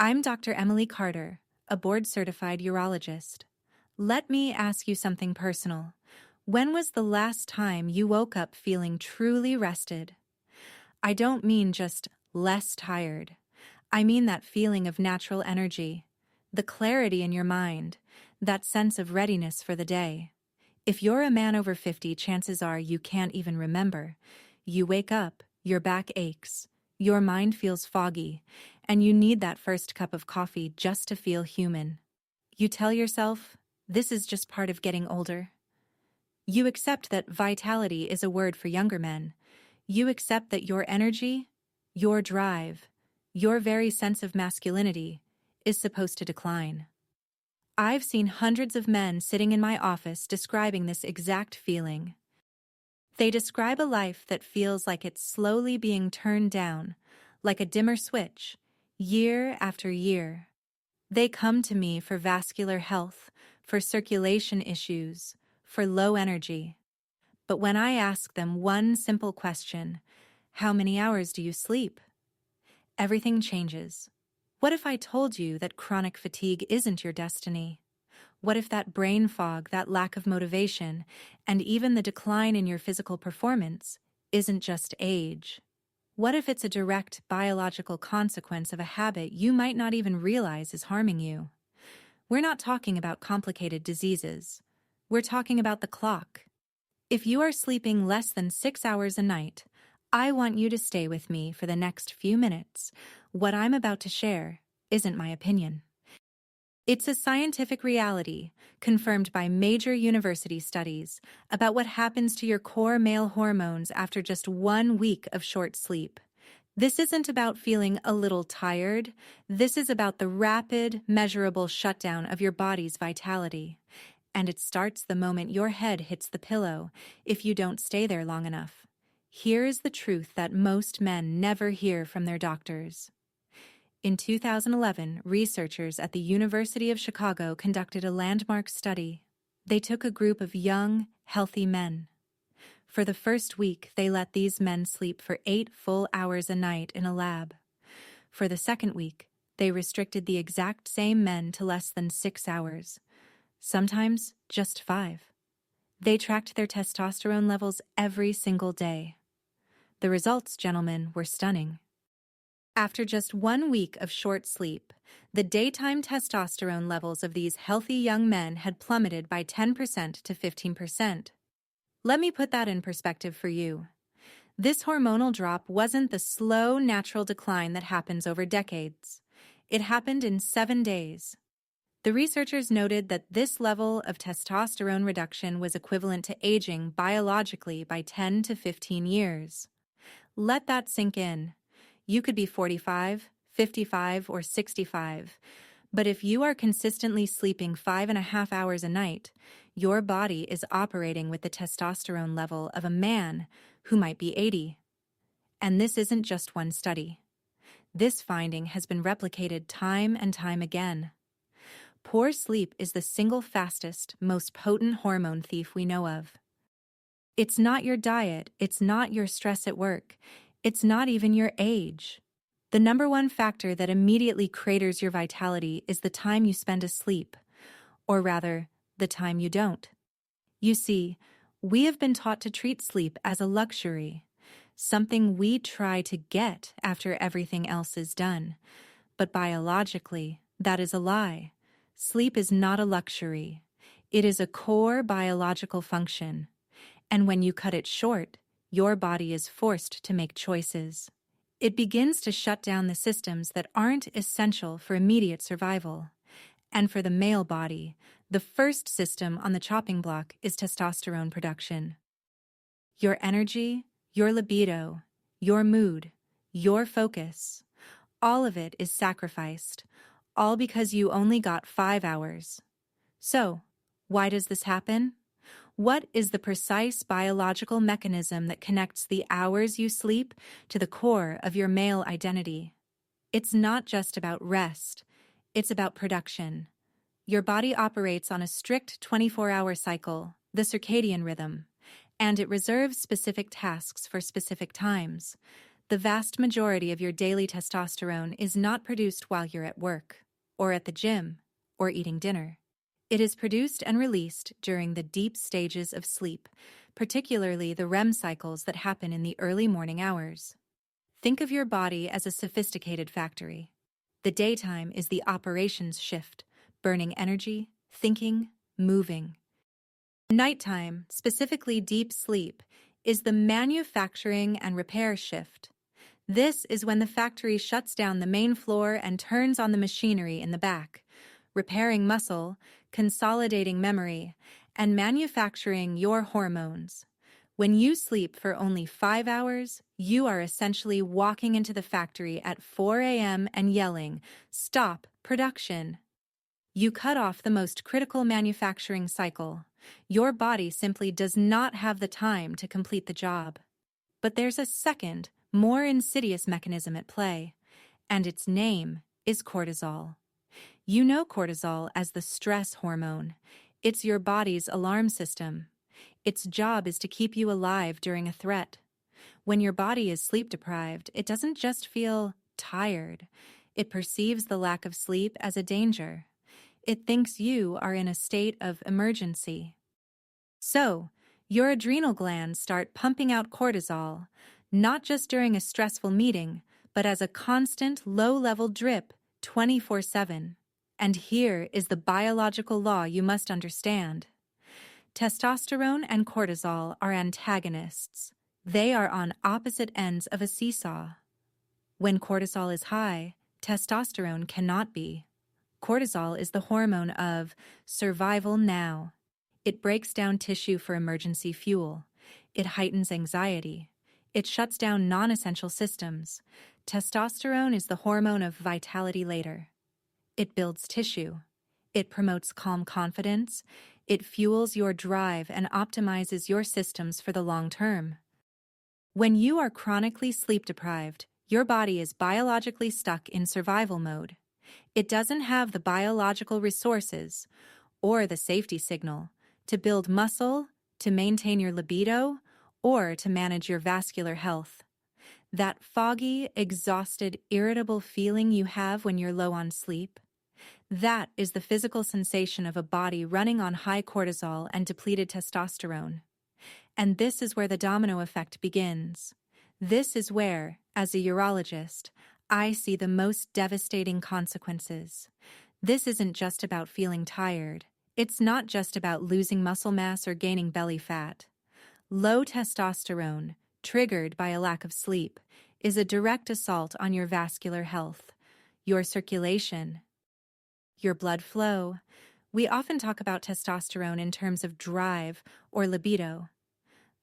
I'm Dr. Emily Carter, a board-certified urologist. Let me ask you something personal. When was the last time you woke up feeling truly rested? I don't mean just less tired. I mean that feeling of natural energy, the clarity in your mind, that sense of readiness for the day. If you're a man over 50, chances are you can't even remember. You wake up, your back aches, your mind feels foggy, and you need that first cup of coffee just to feel human. You tell yourself, this is just part of getting older. You accept that vitality is a word for younger men. You accept that your energy, your drive, your very sense of masculinity is supposed to decline. I've seen hundreds of men sitting in my office describing this exact feeling. They describe a life that feels like it's slowly being turned down, like a dimmer switch, year after year. They come to me for vascular health, for circulation issues, for low energy. But when I ask them one simple question, how many hours do you sleep? Everything changes. What if I told you that chronic fatigue isn't your destiny? What if that brain fog, that lack of motivation, and even the decline in your physical performance isn't just age? What if it's a direct biological consequence of a habit you might not even realize is harming you? We're not talking about complicated diseases. We're talking about the clock. If you are sleeping less than 6 hours a night, I want you to stay with me for the next few minutes. What I'm about to share isn't my opinion. It's a scientific reality, confirmed by major university studies, about what happens to your core male hormones after just 1 week of short sleep. This isn't about feeling a little tired. This is about the rapid, measurable shutdown of your body's vitality. And it starts the moment your head hits the pillow, if you don't stay there long enough. Here is the truth that most men never hear from their doctors. In 2011, researchers at the University of Chicago conducted a landmark study. They took a group of young, healthy men. For the first week, they let these men sleep for 8 full hours a night in a lab. For the second week, they restricted the exact same men to less than 6 hours, sometimes just 5. They tracked their testosterone levels every single day. The results, gentlemen, were stunning. After just 1 week of short sleep, the daytime testosterone levels of these healthy young men had plummeted by 10% to 15%. Let me put that in perspective for you. This hormonal drop wasn't the slow, natural decline that happens over decades. It happened in 7 days. The researchers noted that this level of testosterone reduction was equivalent to aging biologically by 10 to 15 years. Let that sink in. You could be 45, 55, or 65, but if you are consistently sleeping 5.5 hours a night, your body is operating with the testosterone level of a man who might be 80. And this isn't just one study. This finding has been replicated time and time again. Poor sleep is the single fastest, most potent hormone thief we know of. It's not your diet, it's not your stress at work, it's not even your age. The number one factor that immediately craters your vitality is the time you spend asleep, or rather, the time you don't. You see, we have been taught to treat sleep as a luxury, something we try to get after everything else is done. But biologically, that is a lie. Sleep is not a luxury. It is a core biological function. And when you cut it short, your body is forced to make choices. It begins to shut down the systems that aren't essential for immediate survival. And for the male body, the first system on the chopping block is testosterone production. Your energy, your libido, your mood, your focus, all of it is sacrificed, all because you only got 5 hours. So, why does this happen? What is the precise biological mechanism that connects the hours you sleep to the core of your male identity? It's not just about rest, it's about production. Your body operates on a strict 24-hour cycle, the circadian rhythm, and it reserves specific tasks for specific times. The vast majority of your daily testosterone is not produced while you're at work, or at the gym, or eating dinner. It is produced and released during the deep stages of sleep, particularly the REM cycles that happen in the early morning hours. Think of your body as a sophisticated factory. The daytime is the operations shift, burning energy, thinking, moving. Nighttime, specifically deep sleep, is the manufacturing and repair shift. This is when the factory shuts down the main floor and turns on the machinery in the back, repairing muscle, consolidating memory, and manufacturing your hormones. When you sleep for only 5 hours, you are essentially walking into the factory at 4 a.m. and yelling, "Stop production!" You cut off the most critical manufacturing cycle. Your body simply does not have the time to complete the job. But there's a second, more insidious mechanism at play, and its name is cortisol. You know cortisol as the stress hormone. It's your body's alarm system. Its job is to keep you alive during a threat. When your body is sleep-deprived, it doesn't just feel tired. It perceives the lack of sleep as a danger. It thinks you are in a state of emergency. So, your adrenal glands start pumping out cortisol, not just during a stressful meeting, but as a constant, low-level drip 24/7. And here is the biological law you must understand. Testosterone and cortisol are antagonists. They are on opposite ends of a seesaw. When cortisol is high, testosterone cannot be. Cortisol is the hormone of survival now. It breaks down tissue for emergency fuel. It heightens anxiety. It shuts down non-essential systems. Testosterone is the hormone of vitality later. It builds tissue. It promotes calm confidence. It fuels your drive and optimizes your systems for the long term. When you are chronically sleep-deprived, your body is biologically stuck in survival mode. It doesn't have the biological resources or the safety signal to build muscle, to maintain your libido, or to manage your vascular health. That foggy, exhausted, irritable feeling you have when you're low on sleep, that is the physical sensation of a body running on high cortisol and depleted testosterone. And this is where the domino effect begins. This is where, as a urologist, I see the most devastating consequences. This isn't just about feeling tired. It's not just about losing muscle mass or gaining belly fat. Low testosterone, triggered by a lack of sleep, is a direct assault on your vascular health, your circulation, your blood flow. We often talk about testosterone in terms of drive or libido.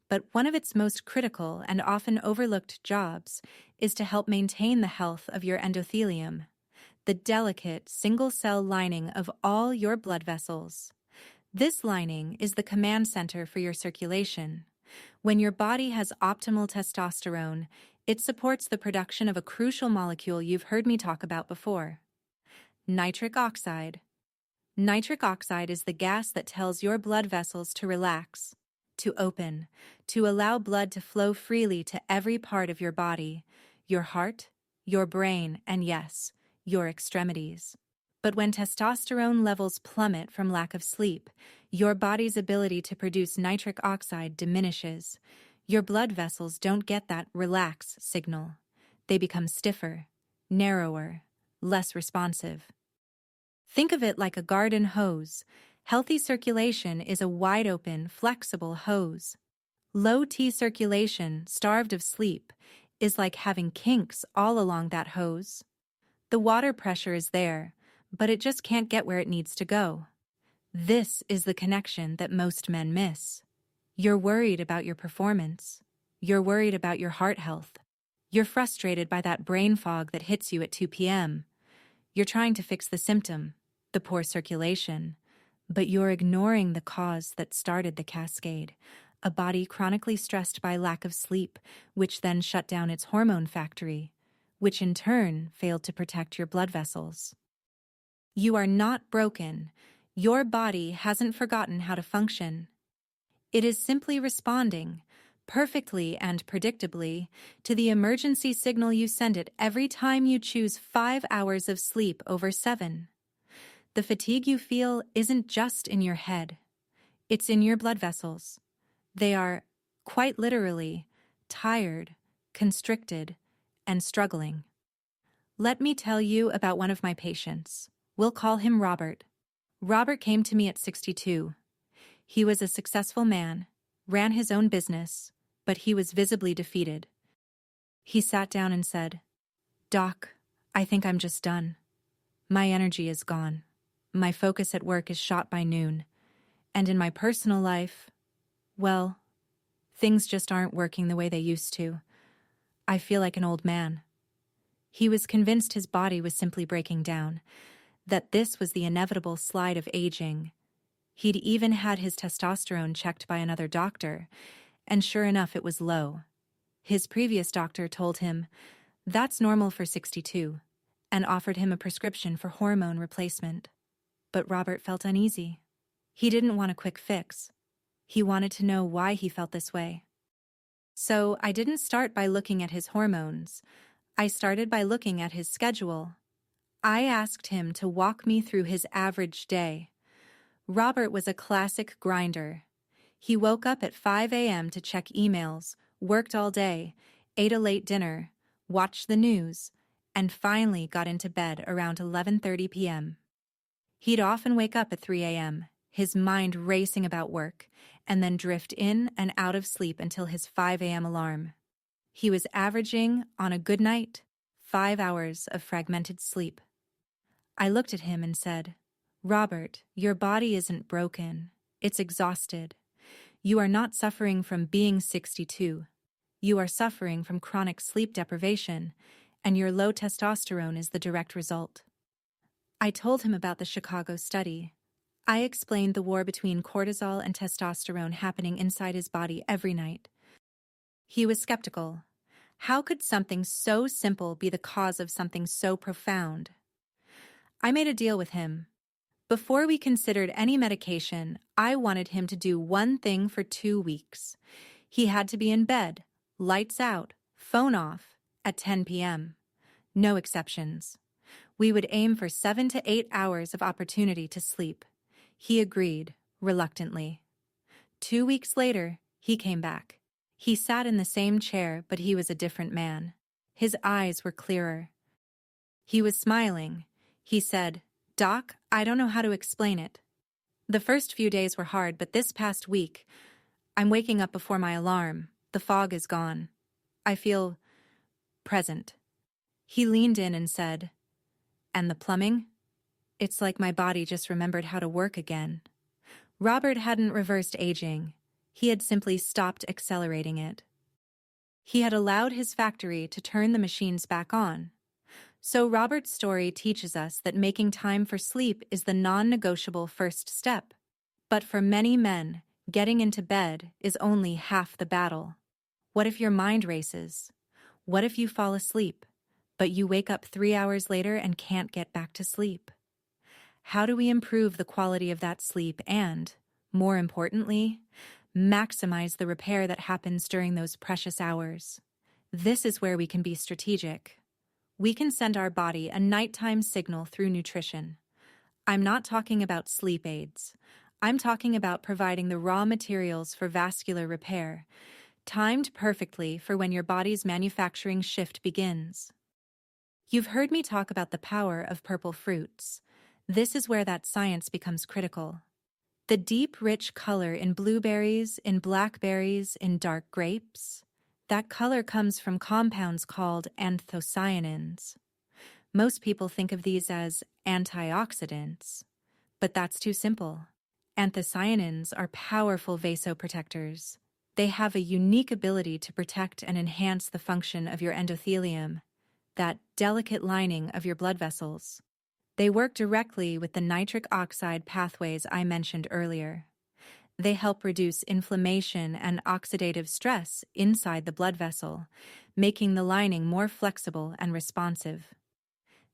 But one of its most critical and often overlooked jobs is to help maintain the health of your endothelium, the delicate single-cell lining of all your blood vessels. This lining is the command center for your circulation. When your body has optimal testosterone, it supports the production of a crucial molecule you've heard me talk about before: nitric oxide. Nitric oxide is the gas that tells your blood vessels to relax, to open, to allow blood to flow freely to every part of your body, your heart, your brain, and yes, your extremities. But when testosterone levels plummet from lack of sleep, your body's ability to produce nitric oxide diminishes. Your blood vessels don't get that relax signal. They become stiffer, narrower, less responsive. Think of it like a garden hose. Healthy circulation is a wide-open, flexible hose. Low T circulation, starved of sleep, is like having kinks all along that hose. The water pressure is there, but it just can't get where it needs to go. This is the connection that most men miss. You're worried about your performance. You're worried about your heart health. You're frustrated by that brain fog that hits you at 2 p.m. You're trying to fix the symptom, the poor circulation, but you're ignoring the cause that started the cascade, a body chronically stressed by lack of sleep, which then shut down its hormone factory, which in turn failed to protect your blood vessels. You are not broken. Your body hasn't forgotten how to function. It is simply responding, perfectly and predictably, to the emergency signal you send it every time you choose 5 hours of sleep over 7. The fatigue you feel isn't just in your head. It's in your blood vessels. They are, quite literally, tired, constricted, and struggling. Let me tell you about one of my patients. We'll call him Robert. Robert came to me at 62. He was a successful man, ran his own business, but he was visibly defeated. He sat down and said, "Doc, I think I'm just done. My energy is gone. My focus at work is shot by noon. And in my personal life, well, things just aren't working the way they used to. I feel like an old man." He was convinced his body was simply breaking down, that this was the inevitable slide of aging. He'd even had his testosterone checked by another doctor, and sure enough, it was low. His previous doctor told him, "That's normal for 62, and offered him a prescription for hormone replacement. But Robert felt uneasy. He didn't want a quick fix. He wanted to know why he felt this way. So I didn't start by looking at his hormones. I started by looking at his schedule. I asked him to walk me through his average day. Robert was a classic grinder. He woke up at 5 a.m. to check emails, worked all day, ate a late dinner, watched the news, and finally got into bed around 11:30 p.m. He'd often wake up at 3 a.m., his mind racing about work, and then drift in and out of sleep until his 5 a.m. alarm. He was averaging, on a good night, 5 hours of fragmented sleep. I looked at him and said, "Robert, your body isn't broken. It's exhausted. You are not suffering from being 62. You are suffering from chronic sleep deprivation, and your low testosterone is the direct result." I told him about the Chicago study. I explained the war between cortisol and testosterone happening inside his body every night. He was skeptical. How could something so simple be the cause of something so profound? I made a deal with him. Before we considered any medication, I wanted him to do one thing for 2 weeks. He had to be in bed, lights out, phone off, at 10 p.m. No exceptions. We would aim for 7 to 8 hours of opportunity to sleep. He agreed, reluctantly. 2 weeks later, he came back. He sat in the same chair, but he was a different man. His eyes were clearer. He was smiling. He said, "Doc, I don't know how to explain it. The first few days were hard, but this past week, I'm waking up before my alarm. The fog is gone. I feel present." He leaned in and said, "And the plumbing? It's like my body just remembered how to work again." Robert hadn't reversed aging. He had simply stopped accelerating it. He had allowed his factory to turn the machines back on. So Robert's story teaches us that making time for sleep is the non-negotiable first step. But for many men, getting into bed is only half the battle. What if your mind races? What if you fall asleep, but you wake up 3 hours later and can't get back to sleep? How do we improve the quality of that sleep and, more importantly, maximize the repair that happens during those precious hours? This is where we can be strategic. We can send our body a nighttime signal through nutrition. I'm not talking about sleep aids. I'm talking about providing the raw materials for vascular repair, timed perfectly for when your body's manufacturing shift begins. You've heard me talk about the power of purple fruits. This is where that science becomes critical. The deep, rich color in blueberries, in blackberries, in dark grapes, that color comes from compounds called anthocyanins. Most people think of these as antioxidants, but that's too simple. Anthocyanins are powerful vasoprotectors. They have a unique ability to protect and enhance the function of your endothelium, that delicate lining of your blood vessels. They work directly with the nitric oxide pathways I mentioned earlier. They help reduce inflammation and oxidative stress inside the blood vessel, making the lining more flexible and responsive.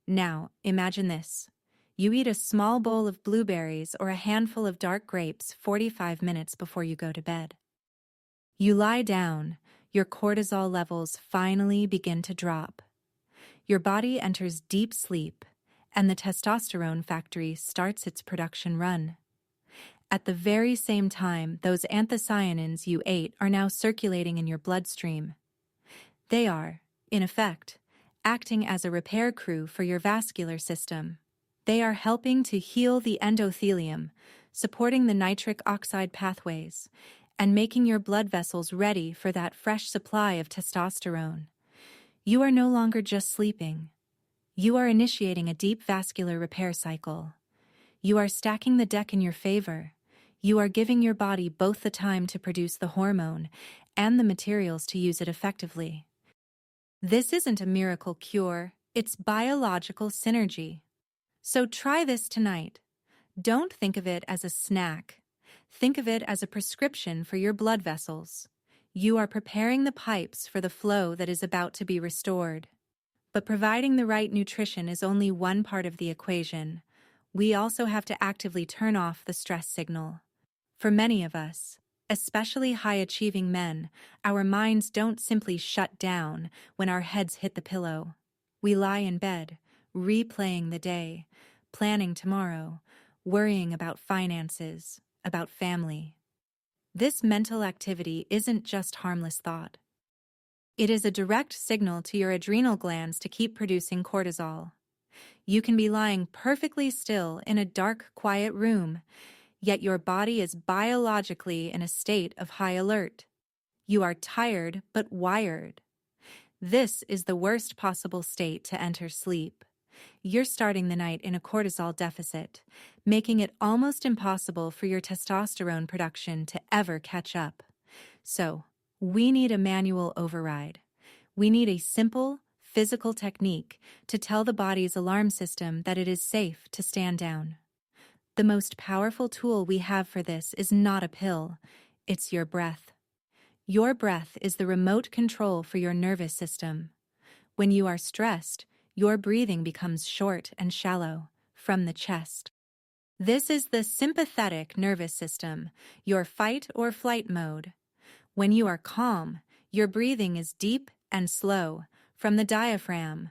Now, imagine this. You eat a small bowl of blueberries or a handful of dark grapes 45 minutes before you go to bed. You lie down, your cortisol levels finally begin to drop. Your body enters deep sleep, and the testosterone factory starts its production run. At the very same time, those anthocyanins you ate are now circulating in your bloodstream. They are, in effect, acting as a repair crew for your vascular system. They are helping to heal the endothelium, supporting the nitric oxide pathways, and making your blood vessels ready for that fresh supply of testosterone. You are no longer just sleeping. You are initiating a deep vascular repair cycle. You are stacking the deck in your favor. You are giving your body both the time to produce the hormone and the materials to use it effectively. This isn't a miracle cure, it's biological synergy. So try this tonight. Don't think of it as a snack. Think of it as a prescription for your blood vessels. You are preparing the pipes for the flow that is about to be restored. But providing the right nutrition is only one part of the equation. We also have to actively turn off the stress signal. For many of us, especially high-achieving men, our minds don't simply shut down when our heads hit the pillow. We lie in bed, replaying the day, planning tomorrow, worrying about finances, about family. This mental activity isn't just harmless thought. It is a direct signal to your adrenal glands to keep producing cortisol. You can be lying perfectly still in a dark, quiet room, yet your body is biologically in a state of high alert. You are tired but wired. This is the worst possible state to enter sleep. You're starting the night in a cortisol deficit, making it almost impossible for your testosterone production to ever catch up. So, we need a manual override. We need a simple, physical technique to tell the body's alarm system that it is safe to stand down. The most powerful tool we have for this is not a pill, it's your breath. Your breath is the remote control for your nervous system. When you are stressed, your breathing becomes short and shallow, from the chest. This is the sympathetic nervous system, your fight or flight mode. When you are calm, your breathing is deep and slow, from the diaphragm.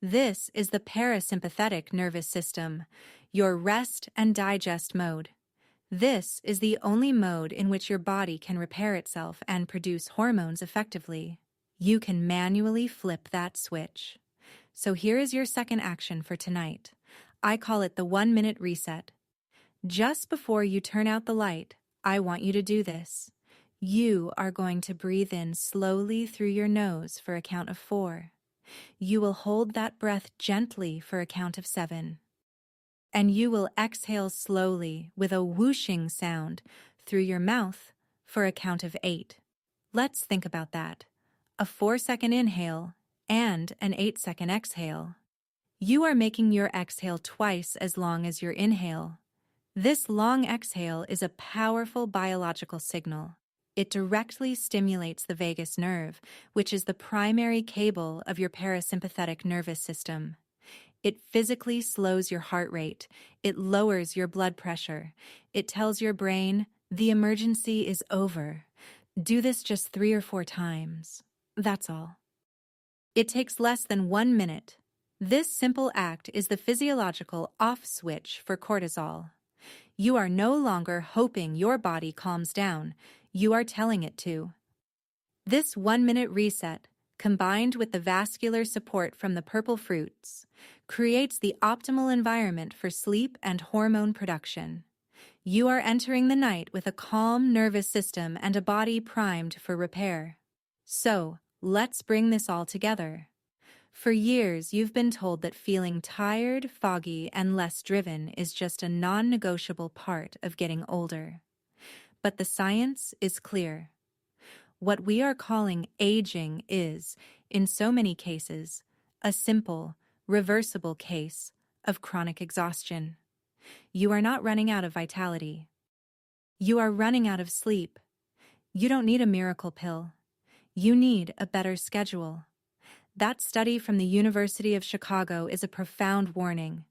This is the parasympathetic nervous system, your rest and digest mode. This is the only mode in which your body can repair itself and produce hormones effectively. You can manually flip that switch. So here is your second action for tonight. I call it the 1-minute reset. Just before you turn out the light, I want you to do this. You are going to breathe in slowly through your nose for a count of 4. You will hold that breath gently for a count of 7. And you will exhale slowly with a whooshing sound through your mouth for a count of 8. Let's think about that. A 4-second inhale and an 8-second exhale. You are making your exhale twice as long as your inhale. This long exhale is a powerful biological signal. It directly stimulates the vagus nerve, which is the primary cable of your parasympathetic nervous system. It physically slows your heart rate. It lowers your blood pressure. It tells your brain, the emergency is over. Do this just 3 or 4 times. That's all. It takes less than 1 minute. This simple act is the physiological off switch for cortisol. You are no longer hoping your body calms down. You are telling it to. This 1-minute reset, combined with the vascular support from the purple fruits, creates the optimal environment for sleep and hormone production. You are entering the night with a calm nervous system and a body primed for repair. So, let's bring this all together. For years, you've been told that feeling tired, foggy, and less driven is just a non-negotiable part of getting older. But the science is clear. What we are calling aging is, in so many cases, a simple, reversible case of chronic exhaustion. You are not running out of vitality. You are running out of sleep. You don't need a miracle pill. You need a better schedule. That study from the University of Chicago is a profound warning.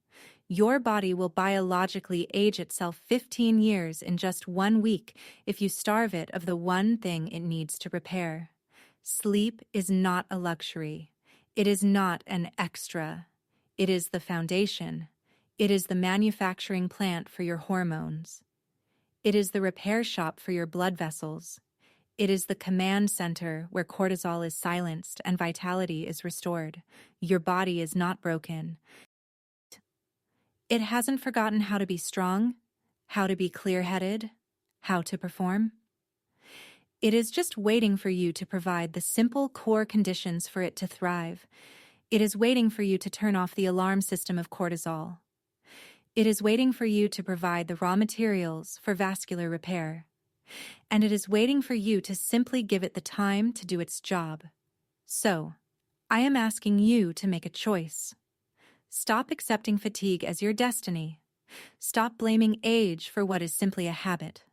Your body will biologically age itself 15 years in just 1 week if you starve it of the one thing it needs to repair. Sleep is not a luxury. It is not an extra. It is the foundation. It is the manufacturing plant for your hormones. It is the repair shop for your blood vessels. It is the command center where cortisol is silenced and vitality is restored. Your body is not broken. It hasn't forgotten how to be strong, how to be clear-headed, how to perform. It is just waiting for you to provide the simple core conditions for it to thrive. It is waiting for you to turn off the alarm system of cortisol. It is waiting for you to provide the raw materials for vascular repair. And it is waiting for you to simply give it the time to do its job. So, I am asking you to make a choice. Stop accepting fatigue as your destiny. Stop blaming age for what is simply a habit.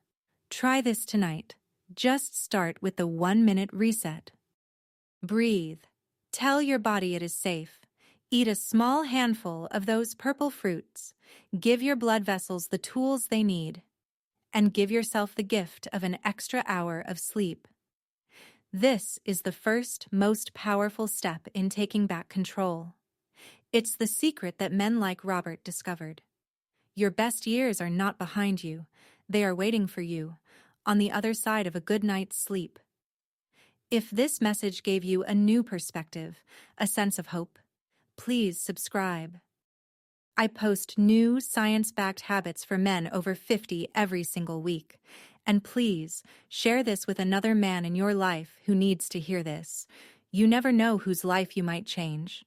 Try this tonight. Just start with the 1-minute reset. Breathe. Tell your body it is safe. Eat a small handful of those purple fruits. Give your blood vessels the tools they need. And give yourself the gift of an extra hour of sleep. This is the first, most powerful step in taking back control. It's the secret that men like Robert discovered. Your best years are not behind you. They are waiting for you, on the other side of a good night's sleep. If this message gave you a new perspective, a sense of hope, please subscribe. I post new science-backed habits for men over 50 every single week. And please, share this with another man in your life who needs to hear this. You never know whose life you might change.